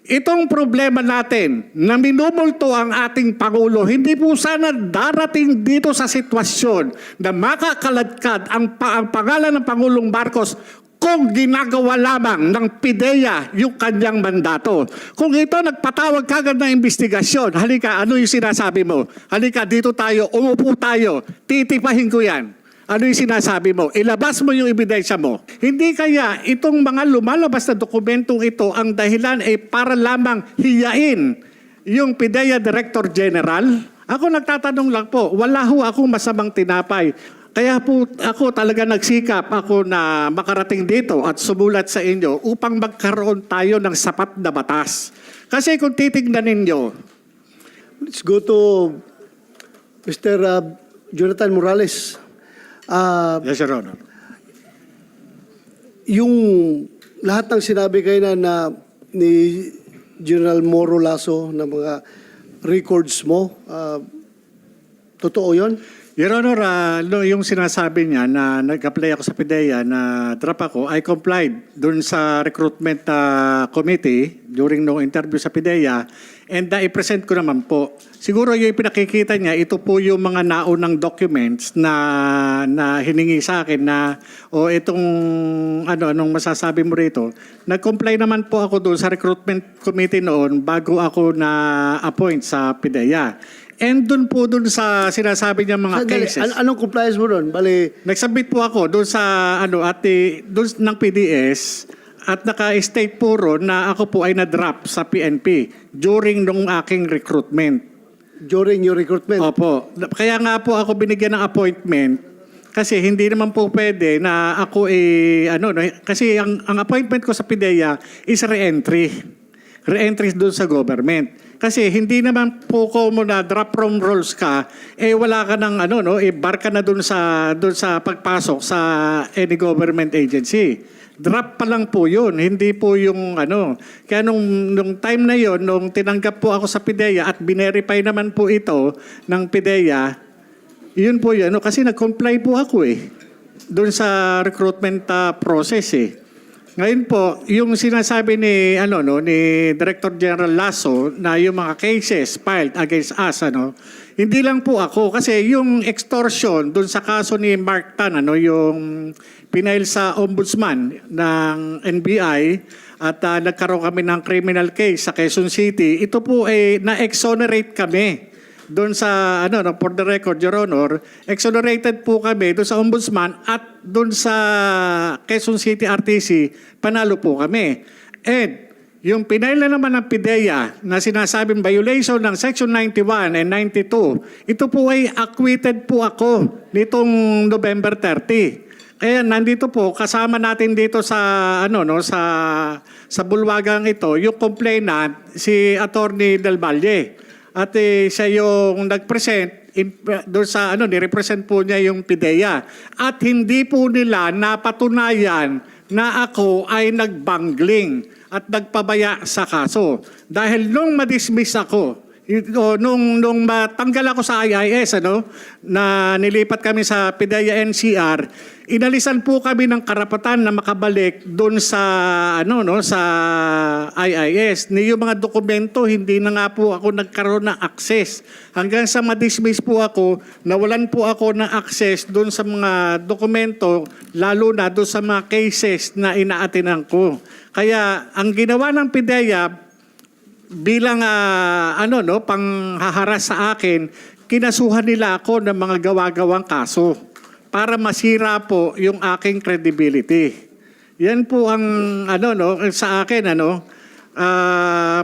Itong problema natin na minumulto ang ating Pangulo, hindi po sana darating dito sa sitwasyon na makakaladkad ang pangalan ng Pangulong Marcos kung ginagawa lamang ng PIDEA yung kanyang mandato. Kung ito nagpatawag kagad ng investigasyon, halika, ano yung sinasabi mo? Halika, dito tayo, umupo tayo, titipahin ko yan. Ano yung sinasabi mo? Ilabas mo yung ebidensya mo. Hindi kaya itong mga lumalabas na dokumentong ito ang dahilan ay para lamang hiyain yung PIDEA Director General? Ako nagtatanong lang po, wala ho akong masamang tinapay. Kaya po ako talaga nagsikap ako na makarating dito at sumulat sa inyo upang magkaroon tayo ng sapat na batas. Kasi kung titignan ninyo, Let's go to Mr. Jonathan Morales. yes, Your Honor. Yung lahat ng sinabi kayo na ni General Moro Lasso na mga records mo, totoo yon? Your Honor, yung sinasabi niya na nag-apply ako sa PIDEA na drop ako, I complied dun sa recruitment committee during no interview sa PIDEA and i-present ko naman po. Siguro yung pinakikita niya, ito po yung mga naunang documents na hiningi sa akin na itong anong masasabi mo rito. Nag-comply naman po ako doon sa recruitment committee noon bago ako na-appoint sa PIDEA. And doon po sa sinasabi niya mga cases. Anong compliance mo doon? Bali, Nag-submit po ako doon sa doon ng PDS at naka-state po ron na ako po ay na-drop sa PNP during nung aking recruitment. during your recruitment? Opo. Kaya nga po ako binigyan ng appointment kasi hindi naman po pwede na ako kasi ang appointment ko sa PIDEA is re-entry. Re-entry doon sa government. Kasi hindi naman po ko mo na drop from roles ka, wala ka ng bar ka na doon sa pagpasok sa any government agency. Drop pa lang po yun, hindi po yung Kaya nung time na yon, nung tinanggap po ako sa PIDEA at binerify naman po ito ng PIDEA, yun po yun. Kasi nag-comply po ako doon sa recruitment process Ngayon po, yung sinasabi ni ni Director General Lasso na yung mga cases filed against us hindi lang po ako kasi yung extortion dun sa kaso ni Mark Tan yung pinail sa ombudsman ng NBI at nagkaroon kami ng criminal case sa Quezon City, ito po na-exonerate kami. Doon sa, for the record, Your Honor, exonerated po kami doon sa Ombudsman at doon sa Quezon City RTC, panalo po kami. And yung pinail na naman ng PIDEA na sinasabing violation ng Section 91 and 92, ito po ay acquitted po ako nitong November 30. Kaya nandito po, kasama natin dito sa, sa bulwagang ito, yung complainant, si Attorney Del Valle. At siya yung nag-present doon sa ni-represent po niya yung PIDEA. At hindi po nila napatunayan na ako ay nagbangling at nagpabaya sa kaso. Dahil nung madismiss ako, nung matanggal ako sa IIS, na nilipat kami sa PIDEA NCR, inalisan po kami ng karapatan na makabalik doon sa sa IIS. Yung mga dokumento hindi na nga po ako nagkaroon ng access. Hanggang sa madismiss po ako, nawalan po ako ng access doon sa mga dokumento, lalo na doon sa mga cases na inaatinan ko. Kaya ang ginawa ng PIDEA bilang panghaharas sa akin, kinasuhan nila ako ng mga gawa-gawang kaso para masira po yung aking credibility. Yan po ang sa akin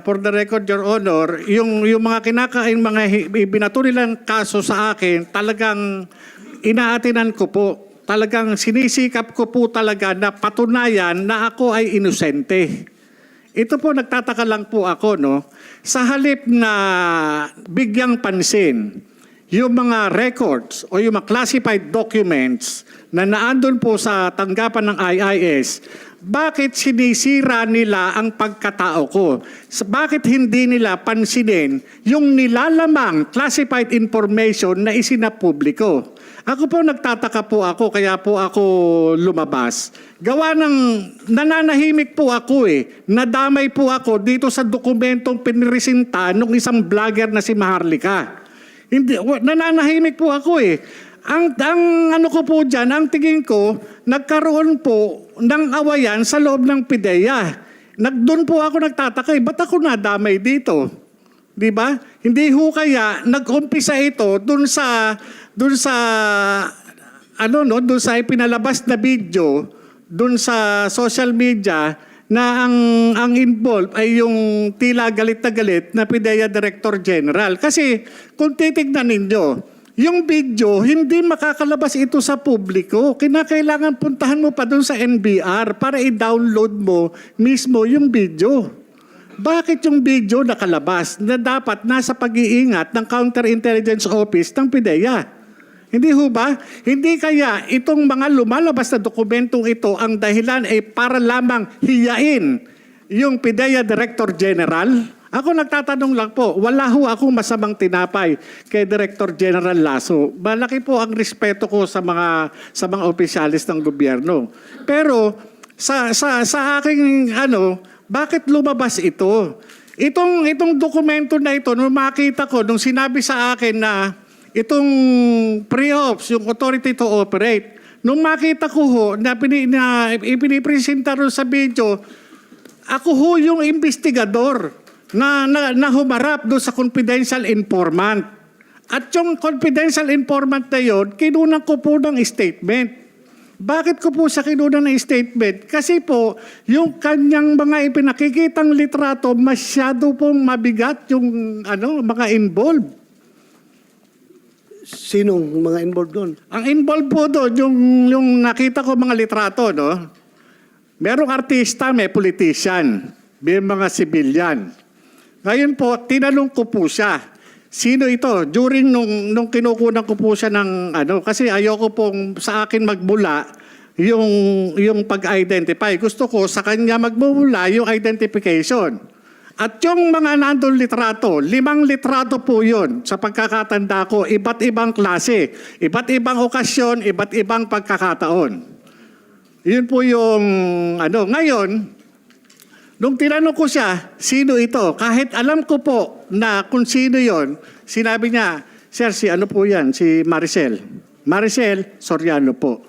for the record, Your Honor, yung mga mga ibinato nilang kaso sa akin, talagang inaatinan ko po. Talagang sinisikap ko po talaga na patunayan na ako ay inosente. Ito po, nagtataka lang po ako, sa halip na bigyang pansin yung mga records o yung mga classified documents na naandun po sa tanggapan ng IIS, bakit sinisira nila ang pagkatao ko? Bakit hindi nila pansinin yung nilalamang classified information na isinapubliko? Ako po nagtataka po ako, kaya po ako lumabas. Gawa ng nananahimik po ako Nadamay po ako dito sa dokumentong pinresinta ng isang vlogger na si Maharlika. Hindi, nananahimik po ako Ang ano ko po dyan, ang tingin ko, nagkaroon po ng awayan sa loob ng PIDEA. Doon po ako nagtataka, ba't ako nadamay dito? Di ba? Hindi ho kaya nag-umpisa ito doon sa ipinalabas na video doon sa social media na ang involved ay yung tila galit na galit na PIDEA Director General. Kasi kung titignan ninyo, yung video, hindi makakalabas ito sa publiko. Kinakailangan puntahan mo pa doon sa NBR para i-download mo mismo yung video. Bakit yung video nakalabas na dapat nasa pag-iingat ng Counterintelligence Office ng PIDEA? Hindi ho ba? Hindi kaya itong mga lumalabas na dokumentong ito ang dahilan ay para lamang hiyain yung PIDEA Director General? Ako nagtatanong lang po, wala ho akong masamang tinapay kay Director General Lasso. Malaki po ang respeto ko sa mga opisyalis ng gobyerno. Pero sa aking bakit lumabas ito? Itong dokumento na ito, nung makita ko, nung sinabi sa akin na itong pre-ops, yung authority to operate, nung makita ko ho na ipinipresenta rin sa video, ako ho yung investigador na humarap doon sa confidential informant. At yung confidential informant na yun, kinunan ko po ng statement. Bakit ko po sa kinunan ng statement? Kasi po, yung kanyang mga ipinakikitang litrato, masyado pong mabigat yung mga involved. Sinong mga involved doon? Ang involved po doon, yung nakita ko mga litrato, merong artista, may politician, may mga civilian. Ngayon po, tinanong ko po siya, sino ito? During nung kinukunan ko po siya ng kasi ayoko pong sa akin magmula yung pag-identify. Gusto ko sa kanya magmula yung identification. At yung mga nandun litrato, 5 litrato po yun sa pagkakatanda ko, iba't ibang klase, iba't ibang okasyon, iba't ibang pagkakataon. Yun po yung Ngayon, nung tinanong ko siya, sino ito? Kahit alam ko po na kung sino yon, sinabi niya, Sir, ano po yan? Si Maricel. Maricel Soriano po.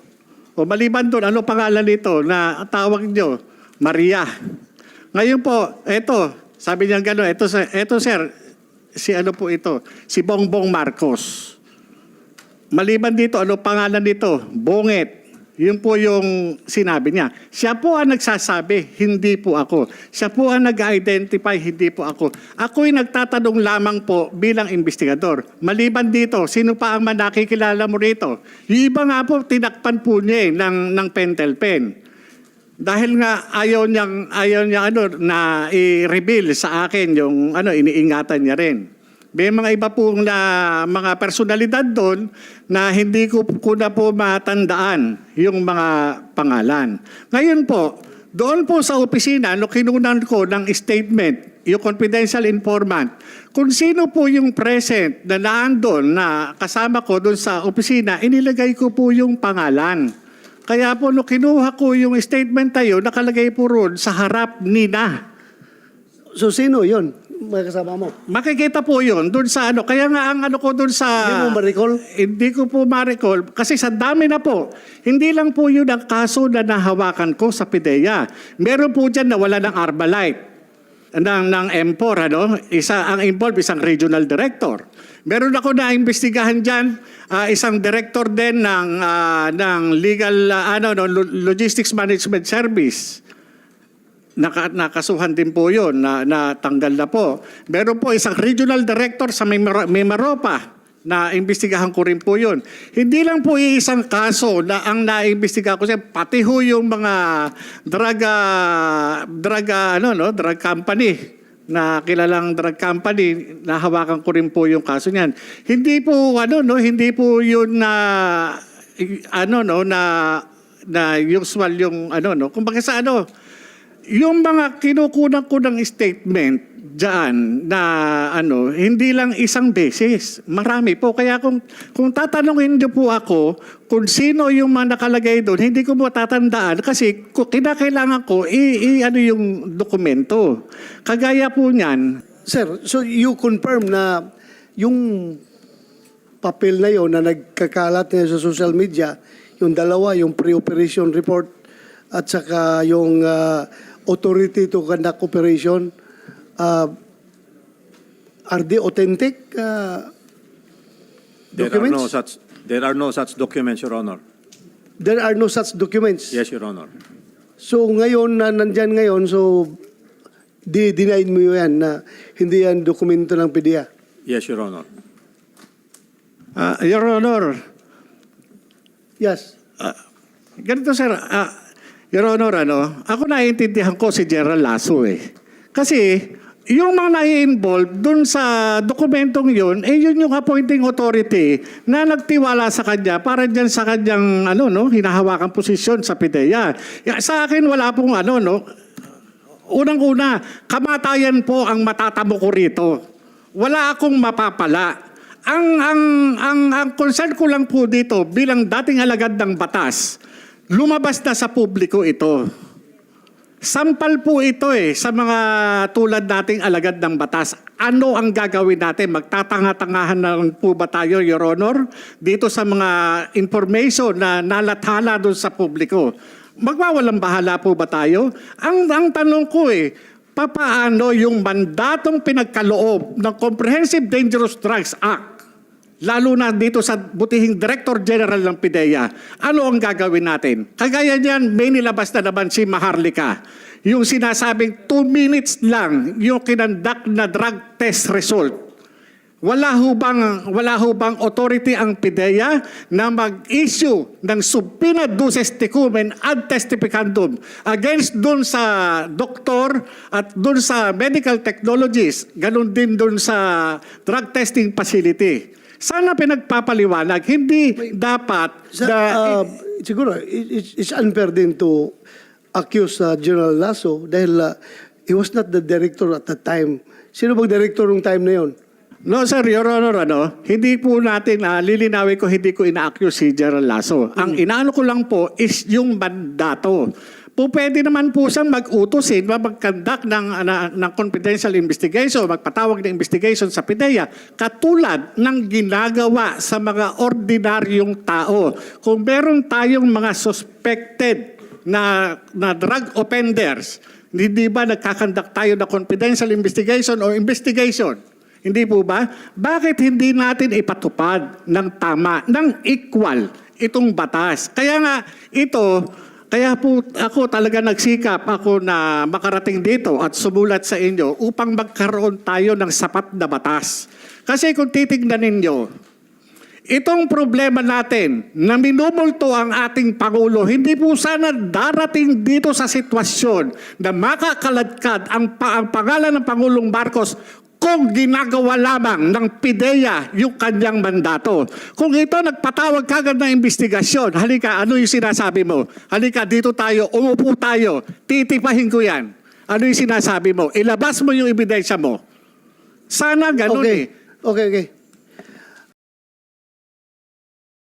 O maliban doon, ano pangalan nito na tawag niyo? Maria. Ngayon po, sabi niya gano'n, eto sir, si ano po ito? Si Bongbong Marcos. Maliban dito, ano pangalan nito? Bonget. Yun po yung sinabi niya. Siya po ang nagsasabi, hindi po ako. Siya po ang nag-identify, hindi po ako. Ako'y nagtatanong lamang po bilang investigador. Maliban dito, sino pa ang nakikilala mo rito? Yung iba nga po, tinakpan po niya ng pentel pen. Dahil nga ayaw niya na i-reveal sa akin yung iniingatan niya rin. May mga iba pong mga personalidad doon na hindi ko na po matandaan yung mga pangalan. Ngayon po, doon po sa opisina, kinunan ko ng statement, yung confidential informant, kung sino po yung present na naandun na kasama ko doon sa opisina, inilagay ko po yung pangalan. Kaya po, kinuha ko yung statement tayo, nakalagay po roon sa harap nina. So sino yun? Mga kasama mo? Makikita po yun doon sa Kaya nga ang ko doon sa... Hindi mo ma-recall? Hindi ko po ma-recall. Kasi sa dami na po. Hindi lang po yun ang kaso na nahawakan ko sa PIDEA. Meron po dyan na wala ng Arbalite. Ng M4, ang involved, isang regional director. Meron ako na imbestigahan dyan, isang director din ng legal, logistics management service. Nakasuhan din po yun, natanggal na po. Meron po isang regional director sa Mimaropa na imbestigahan ko rin po yun. Hindi lang po isang kaso na ang naimbestigahan ko siya, pati ho yung mga drug company, na kilalang drug company, nahawakan ko rin po yung kaso niyan. Hindi po, hindi po yun na na usual yung ano, no? Kung bakit sa ano, yung mga kinukunan ko ng statement diyan na ano, hindi lang isang beses, marami po. Kaya kung tatanungin niyo po ako kung sino yung mga nakalagay doon, hindi ko mo tatandaan kasi kinakailangan ko ano yung dokumento. Kagaya po niyan. Sir, so you confirm na yung papel na yon na nagkakalat ngayon sa social media, yung dalawa, yung pre-operation report at saka yung authority to conduct operation, are they authentic documents? There are no such documents, Your Honor. There are no such documents. Yes, Your Honor. So ngayon, na nandyan ngayon, so denied mo yan na hindi yan dokumento ng PDEA. Yes, Your Honor. Your Honor, Yes. ganito sir, Your Honor, ako naiintindihan ko si General Lasso eh. Kasi yung mga nai-involve dun sa dokumentong yun, yun yung appointing authority na nagtiwala sa kanya para dyan sa kanyang hinahawakang posisyon sa PIDEA. Sa akin wala pong unang-una, kamatayan po ang matatamo ko rito. Wala akong mapapala. Ang concern ko lang po dito bilang dating alagad ng batas, lumabas na sa publiko ito. Sampal po ito sa mga tulad nating alagad ng batas. Ano ang gagawin natin? Magtatanga-tangahan na lang po ba tayo, Your Honor? Dito sa mga information na nalathala doon sa publiko. Magwawalang bahala po ba tayo? Ang tanong ko papaano yung mandatong pinagkaloob ng Comprehensive Dangerous Drugs Act, lalo na dito sa butihing Director General ng PIDEA, ano ang gagawin natin? Kagaya niyan, may nilabas na naman si Maharlika. Yung sinasabing 2 minutes lang yung kinandak na drug test result. Wala ho bang authority ang PIDEA na mag-issue ng subpoena duces tecum ad testificandum against dun sa doktor at dun sa medical technologies, ganun din dun sa drug testing facility. Sana pinagpapaliwanag, hindi dapat siguro, it's unfair din to accuse General Lasso dahil he was not the director at that time. Sino bang director nung time na yon? No, sir, Your Honor, hindi po natin, lilinawin ko, hindi ko ina-accuse si General Lasso. Ang inaano ko lang po is yung mandato. Pwede naman po siyang mag-utosin, mag-conduct ng confidential investigation, magpatawag ng investigation sa PIDEA, katulad ng ginagawa sa mga ordinaryong tao. Kung meron tayong mga suspected na drug offenders, hindi ba nagkakandak tayo ng confidential investigation o investigation? Hindi po ba? Bakit hindi natin ipatupad ng tama, ng equal itong batas? Kaya nga kaya po ako talaga nagsikap ako na makarating dito at sumulat sa inyo upang magkaroon tayo ng sapat na batas. Kasi kung titignan ninyo, itong problema natin na minumulto ang ating Pangulo, hindi po sana darating dito sa sitwasyon na makakaladkad ang pangalan ng Pangulong Marcos kung ginagawa lamang ng PIDEA yung kanyang mandato. Kung ito nagpatawag kagad ng investigasyon, halika, ano yung sinasabi mo? Halika, dito tayo, umupo tayo, titipahin ko yan. Ano yung sinasabi mo? Ilabas mo yung ebidensya mo. Sana ganun Okay.